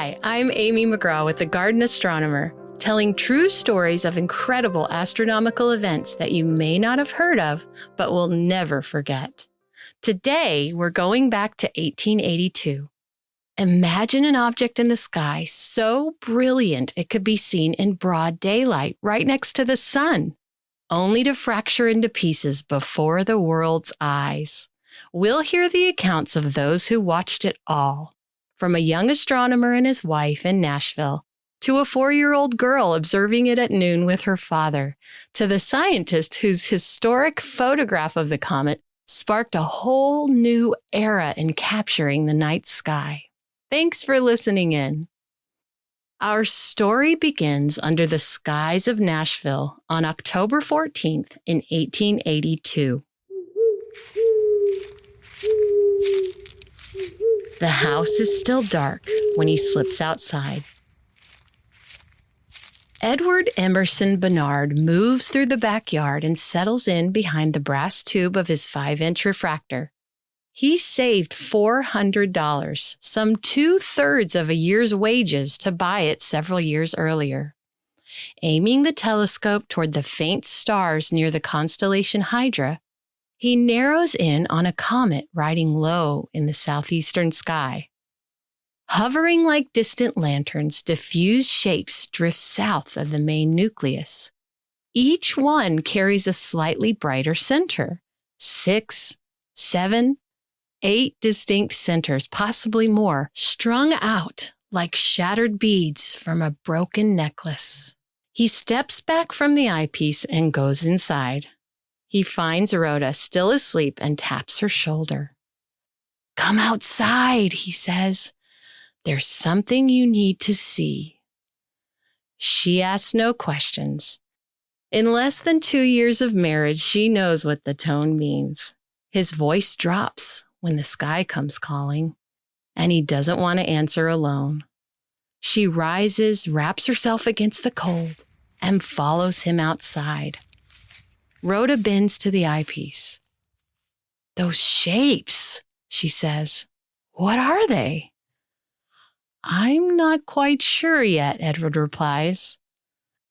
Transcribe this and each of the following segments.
Hi, I'm Amy McGraw with the Garden Astronomer, telling true stories of incredible astronomical events that you may not have heard of, but will never forget. Today, we're going back to 1882. Imagine an object in the sky so brilliant it could be seen in broad daylight right next to the sun, only to fracture into pieces before the world's eyes. We'll hear the accounts of those who watched it all, from a young astronomer and his wife in Nashville, to a 4-year-old girl observing it at noon with her father, to the scientist whose historic photograph of the comet sparked a whole new era in capturing the night sky. Thanks for listening in. Our story begins under the skies of Nashville on October 14th in 1882. The house is still dark when he slips outside. Edward Emerson Barnard moves through the backyard and settles in behind the brass tube of his 5-inch refractor. He saved $400, some 2/3 of a year's wages, to buy it several years earlier. Aiming the telescope toward the faint stars near the constellation Hydra, he narrows in on a comet riding low in the southeastern sky. Hovering like distant lanterns, diffuse shapes drift south of the main nucleus. Each one carries a slightly brighter center. 6, 7, 8 distinct centers, possibly more, strung out like shattered beads from a broken necklace. He steps back from the eyepiece and goes inside. He finds Rhoda still asleep and taps her shoulder. "Come outside," he says. "There's something you need to see." She asks no questions. In less than 2 years of marriage, she knows what the tone means. His voice drops when the sky comes calling, and he doesn't want to answer alone. She rises, wraps herself against the cold, and follows him outside. Rhoda bends to the eyepiece. "Those shapes," she says. "What are they?" "I'm not quite sure yet," Edward replies.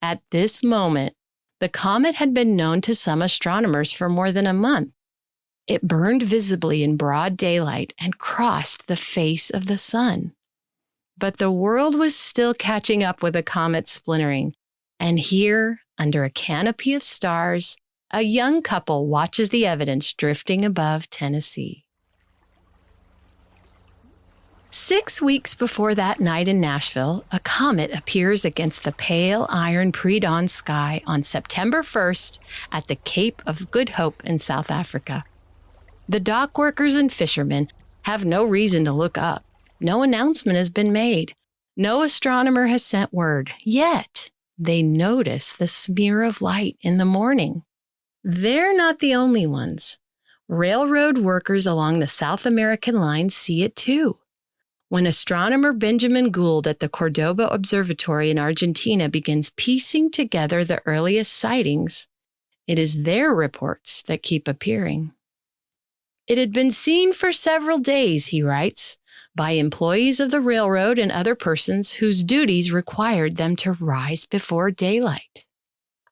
At this moment, the comet had been known to some astronomers for more than a month. It burned visibly in broad daylight and crossed the face of the sun. But the world was still catching up with the comet splintering, and here, under a canopy of stars, a young couple watches the evidence drifting above Tennessee. 6 weeks before that night in Nashville, a comet appears against the pale iron pre-dawn sky on September 1st at the Cape of Good Hope in South Africa. The dock workers and fishermen have no reason to look up. No announcement has been made. No astronomer has sent word. Yet, they notice the smear of light in the morning. They're not the only ones. Railroad workers along the South American line see it too. When astronomer Benjamin Gould at the Cordoba Observatory in Argentina begins piecing together the earliest sightings, it is their reports that keep appearing. It had been seen for several days, he writes, by employees of the railroad and other persons whose duties required them to rise before daylight.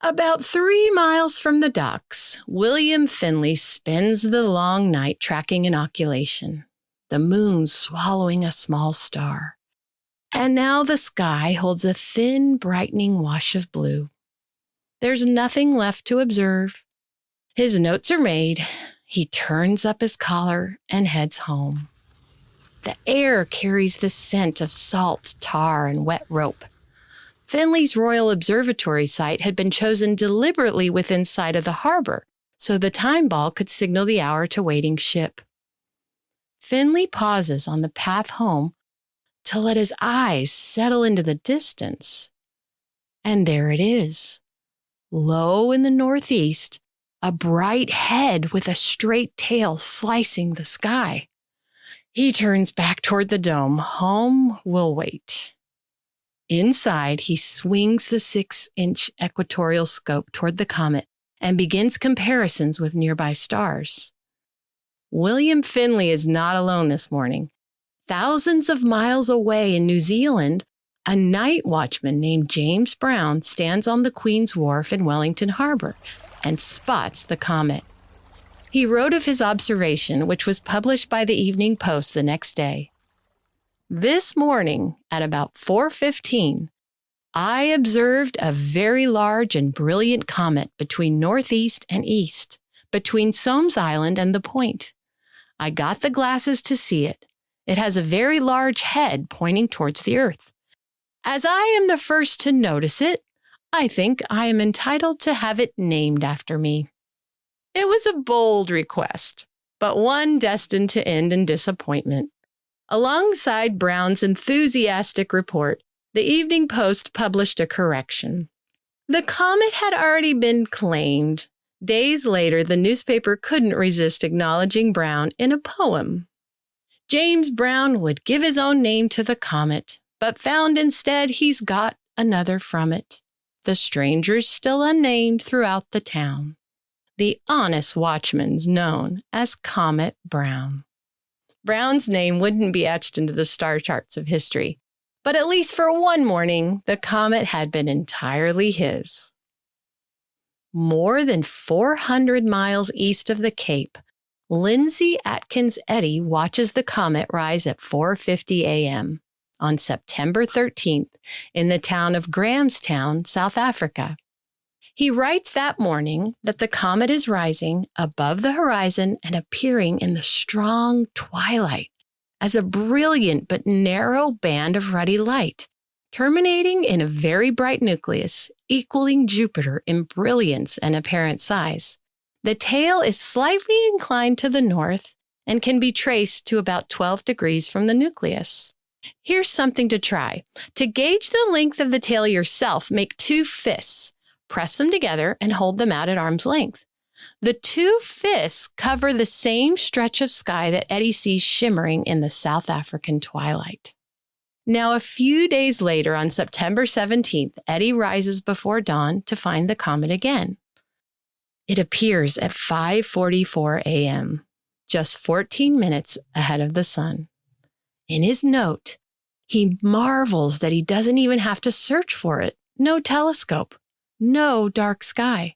About 3 miles from the docks, William Finley spends the long night tracking inoculation, the moon swallowing a small star. And now the sky holds a thin, brightening wash of blue. There's nothing left to observe. His notes are made. He turns up his collar and heads home. The air carries the scent of salt, tar, and wet rope. Finley's Royal Observatory site had been chosen deliberately within sight of the harbor, so the time ball could signal the hour to waiting ship. Finley pauses on the path home to let his eyes settle into the distance. And there it is. Low in the northeast, a bright head with a straight tail slicing the sky. He turns back toward the dome. Home will wait. Inside, he swings the 6-inch equatorial scope toward the comet and begins comparisons with nearby stars. William Finley is not alone this morning. Thousands of miles away in New Zealand, a night watchman named James Brown stands on the Queen's Wharf in Wellington Harbor and spots the comet. He wrote of his observation, which was published by the Evening Post the next day. This morning, at about 4:15, I observed a very large and brilliant comet between northeast and east, between Somes Island and the Point. I got the glasses to see it. It has a very large head pointing towards the Earth. As I am the first to notice it, I think I am entitled to have it named after me. It was a bold request, but one destined to end in disappointment. Alongside Brown's enthusiastic report, the Evening Post published a correction. The comet had already been claimed. Days later, the newspaper couldn't resist acknowledging Brown in a poem. James Brown would give his own name to the comet, but found instead he's got another from it. The stranger's still unnamed throughout the town. The honest watchman's known as Comet Brown. Brown's name wouldn't be etched into the star charts of history, but at least for one morning, the comet had been entirely his. More than 400 miles east of the Cape, Lindsay Atkins Eddy watches the comet rise at 4:50 a.m. on September 13th in the town of Grahamstown, South Africa. He writes that morning that the comet is rising above the horizon and appearing in the strong twilight as a brilliant but narrow band of ruddy light, terminating in a very bright nucleus, equaling Jupiter in brilliance and apparent size. The tail is slightly inclined to the north and can be traced to about 12 degrees from the nucleus. Here's something to try. To gauge the length of the tail yourself, make 2 fists. Press them together and hold them out at arm's length. The 2 fists cover the same stretch of sky that Eddy sees shimmering in the South African twilight. Now, a few days later, on September 17th, Eddy rises before dawn to find the comet again. It appears at 5:44 a.m., just 14 minutes ahead of the sun. In his note, he marvels that he doesn't even have to search for it. No telescope. No dark sky,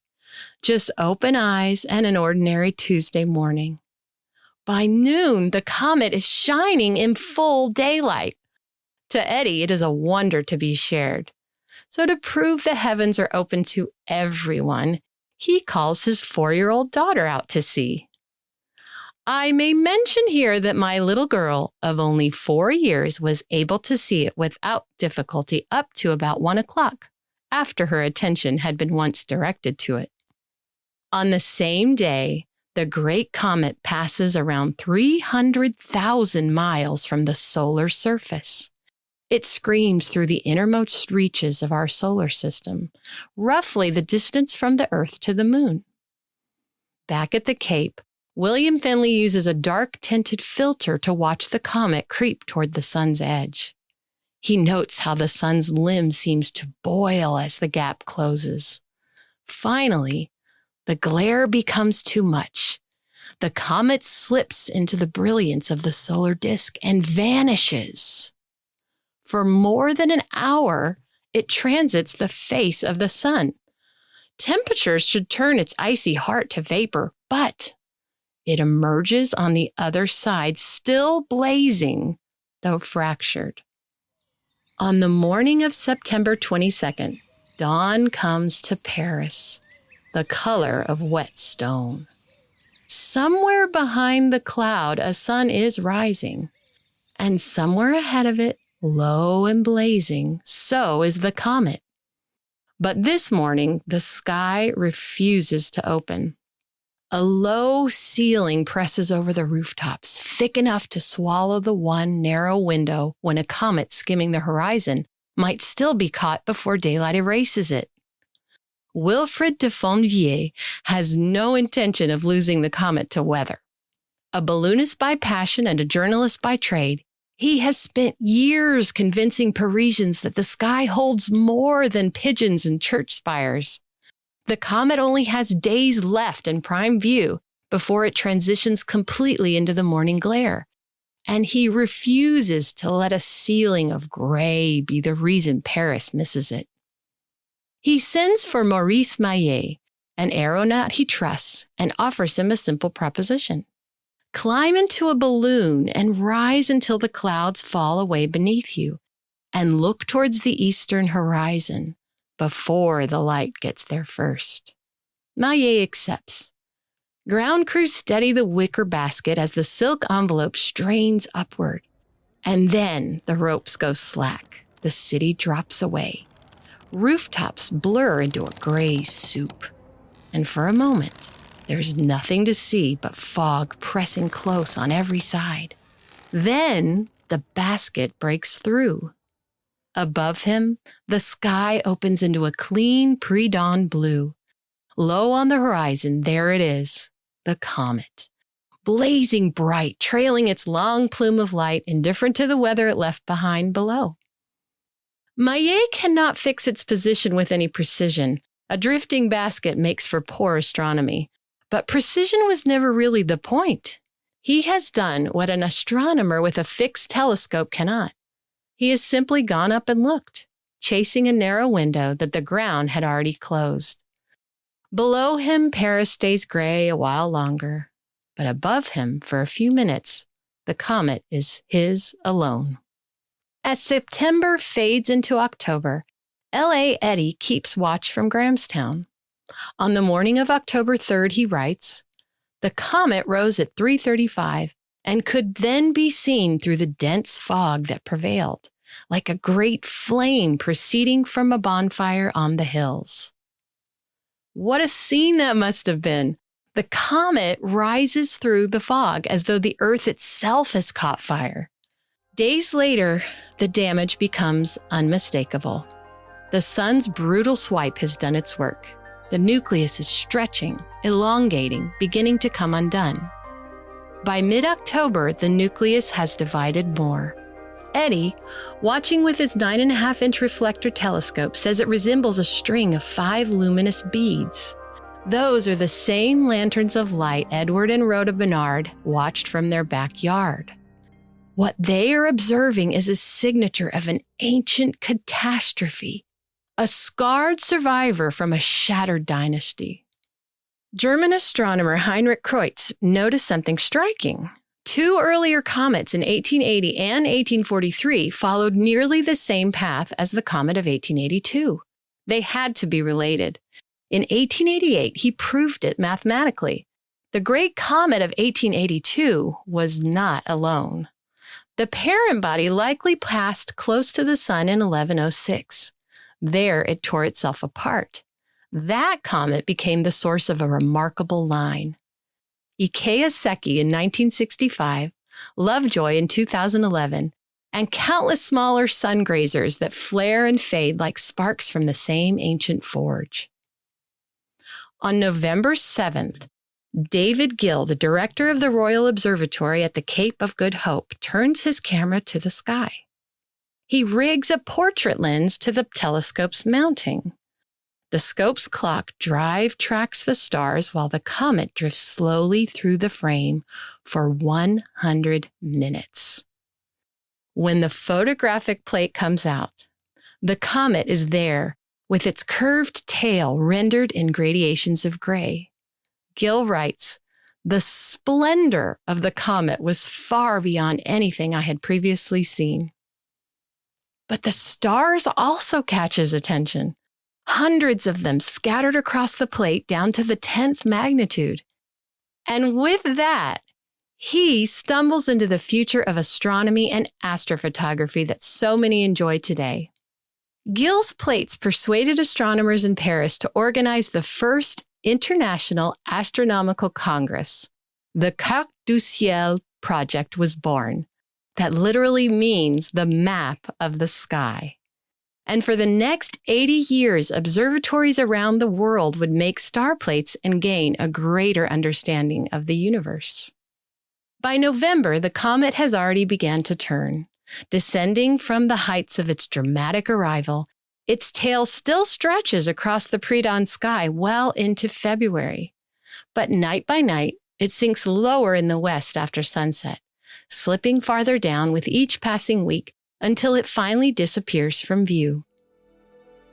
just open eyes and an ordinary Tuesday morning. By noon, the comet is shining in full daylight. To Eddy, it is a wonder to be shared. So to prove the heavens are open to everyone, he calls his 4-year-old daughter out to see. I may mention here that my little girl of only 4 years was able to see it without difficulty up to about 1 o'clock. After her attention had been once directed to it. On the same day, the Great Comet passes around 300,000 miles from the solar surface. It screams through the innermost reaches of our solar system, roughly the distance from the Earth to the Moon. Back at the Cape, William Finley uses a dark-tinted filter to watch the comet creep toward the sun's edge. He notes how the sun's limb seems to boil as the gap closes. Finally, the glare becomes too much. The comet slips into the brilliance of the solar disk and vanishes. For more than an hour, it transits the face of the sun. Temperatures should turn its icy heart to vapor, but it emerges on the other side, still blazing, though fractured. On the morning of September 22nd, dawn comes to Paris, the color of wet stone. Somewhere behind the cloud, a sun is rising, and somewhere ahead of it, low and blazing, so is the comet. But this morning, the sky refuses to open. A low ceiling presses over the rooftops, thick enough to swallow the one narrow window when a comet skimming the horizon might still be caught before daylight erases it. Wilfrid de Fonvier has no intention of losing the comet to weather. A balloonist by passion and a journalist by trade, he has spent years convincing Parisians that the sky holds more than pigeons and church spires. The comet only has days left in prime view before it transitions completely into the morning glare. and he refuses to let a ceiling of gray be the reason Paris misses it. He sends for Maurice Maillet, an aeronaut he trusts, and offers him a simple proposition. Climb into a balloon and rise until the clouds fall away beneath you, and look towards the eastern horizon before the light gets there first. Maillet accepts. Ground crew steady the wicker basket as the silk envelope strains upward. And then the ropes go slack. The city drops away. Rooftops blur into a gray soup. And for a moment, there's nothing to see but fog pressing close on every side. Then the basket breaks through. Above him, the sky opens into a clean pre-dawn blue. Low on the horizon, there it is, the comet, blazing bright, trailing its long plume of light, indifferent to the weather it left behind below. Maillet cannot fix its position with any precision. A drifting basket makes for poor astronomy. But precision was never really the point. He has done what an astronomer with a fixed telescope cannot. He has simply gone up and looked, chasing a narrow window that the ground had already closed. Below him, Paris stays gray a while longer, but above him, for a few minutes, the comet is his alone. As September fades into October, L.A. Eddie keeps watch from Grahamstown. On the morning of October 3rd, he writes, "The comet rose at 3:35 and could then be seen through the dense fog that prevailed, like a great flame proceeding from a bonfire on the hills." What a scene that must have been! The comet rises through the fog as though the Earth itself has caught fire. Days later, the damage becomes unmistakable. The sun's brutal swipe has done its work. The nucleus is stretching, elongating, beginning to come undone. By mid-October, the nucleus has divided more. Eddie, watching with his 9.5-inch reflector telescope, says it resembles a string of 5 luminous beads. Those are the same lanterns of light Edward and Rhoda Barnard watched from their backyard. What they are observing is a signature of an ancient catastrophe, a scarred survivor from a shattered dynasty. German astronomer Heinrich Kreutz noticed something striking. 2 earlier comets in 1880 and 1843 followed nearly the same path as the comet of 1882. They had to be related. In 1888, he proved it mathematically. The Great Comet of 1882 was not alone. The parent body likely passed close to the sun in 1106. There, it tore itself apart. That comet became the source of a remarkable line. Ikea Seki in 1965, Lovejoy in 2011, and countless smaller sun grazers that flare and fade like sparks from the same ancient forge. On November 7th, David Gill, the director of the Royal Observatory at the Cape of Good Hope, turns his camera to the sky. He rigs a portrait lens to the telescope's mounting. The scope's clock tracks the stars while the comet drifts slowly through the frame for 100 minutes. When the photographic plate comes out, the comet is there with its curved tail rendered in gradations of gray. Gill writes, "The splendor of the comet was far beyond anything I had previously seen." But the stars also catch his attention. Hundreds of them scattered across the plate down to the 10th magnitude. And with that, he stumbles into the future of astronomy and astrophotography that so many enjoy today. Gill's plates persuaded astronomers in Paris to organize the first International Astronomical Congress. The Carte du Ciel project was born. That literally means the map of the sky. And for the next 80 years, observatories around the world would make star plates and gain a greater understanding of the universe. By November, the comet has already begun to turn. Descending from the heights of its dramatic arrival, its tail still stretches across the pre-dawn sky well into February. But night by night, it sinks lower in the west after sunset, slipping farther down with each passing week until it finally disappears from view.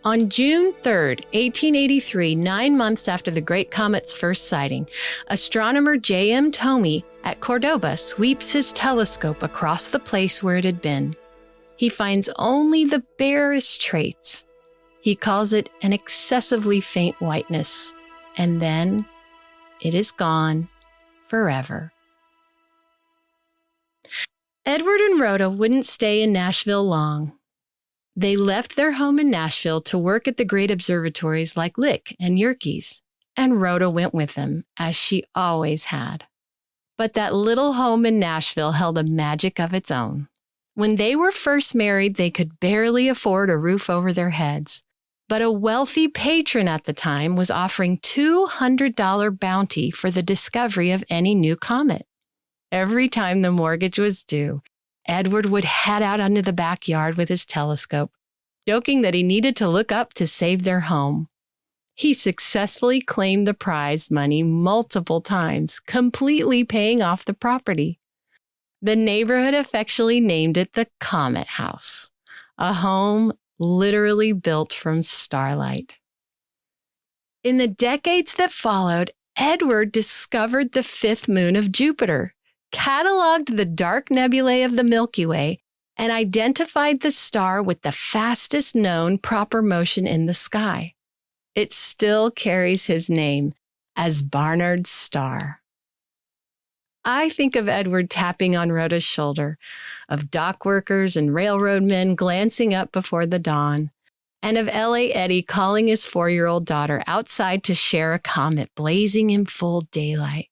On June 3rd, 1883, 9 months after the Great Comet's first sighting, astronomer J.M. Tomey at Cordoba sweeps his telescope across the place where it had been. He finds only the barest traits. He calls it an excessively faint whiteness, and then it is gone forever. Edward and Rhoda wouldn't stay in Nashville long. They left their home in Nashville to work at the great observatories like Lick and Yerkes, and Rhoda went with them, as she always had. But that little home in Nashville held a magic of its own. When they were first married, they could barely afford a roof over their heads, but a wealthy patron at the time was offering $200 bounty for the discovery of any new comet. Every time the mortgage was due, Edward would head out onto the backyard with his telescope, joking that he needed to look up to save their home. He successfully claimed the prize money multiple times, completely paying off the property. The neighborhood affectionately named it the Comet House, a home literally built from starlight. In the decades that followed, Edward discovered the fifth moon of Jupiter, cataloged the dark nebulae of the Milky Way, and identified the star with the fastest known proper motion in the sky. It still carries his name as Barnard's star. I think of Edward tapping on Rhoda's shoulder, of dock workers and railroad men glancing up before the dawn, and of L.A. Eddie calling his 4-year-old daughter outside to share a comet blazing in full daylight.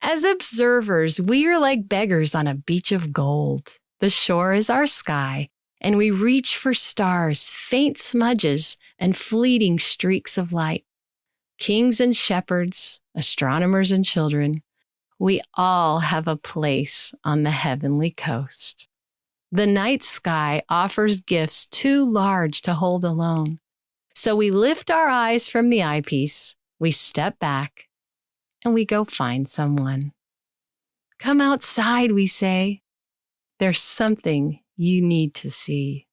As observers, we are like beggars on a beach of gold. The shore is our sky, and we reach for stars, faint smudges, and fleeting streaks of light. Kings and shepherds, astronomers and children, we all have a place on the heavenly coast. The night sky offers gifts too large to hold alone. So we lift our eyes from the eyepiece, we step back, and we go find someone. Come outside, we say. There's something you need to see.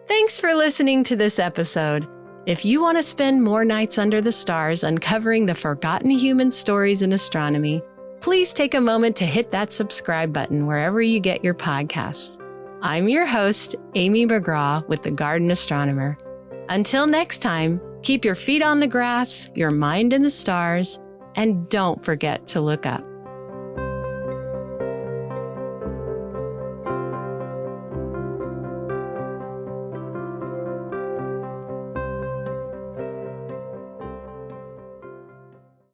Thanks for listening to this episode. If you want to spend more nights under the stars uncovering the forgotten human stories in astronomy, please take a moment to hit that subscribe button wherever you get your podcasts. I'm your host, Amy McGraw with The Garden Astronomer. Until next time, keep your feet on the grass, your mind in the stars, and don't forget to look up.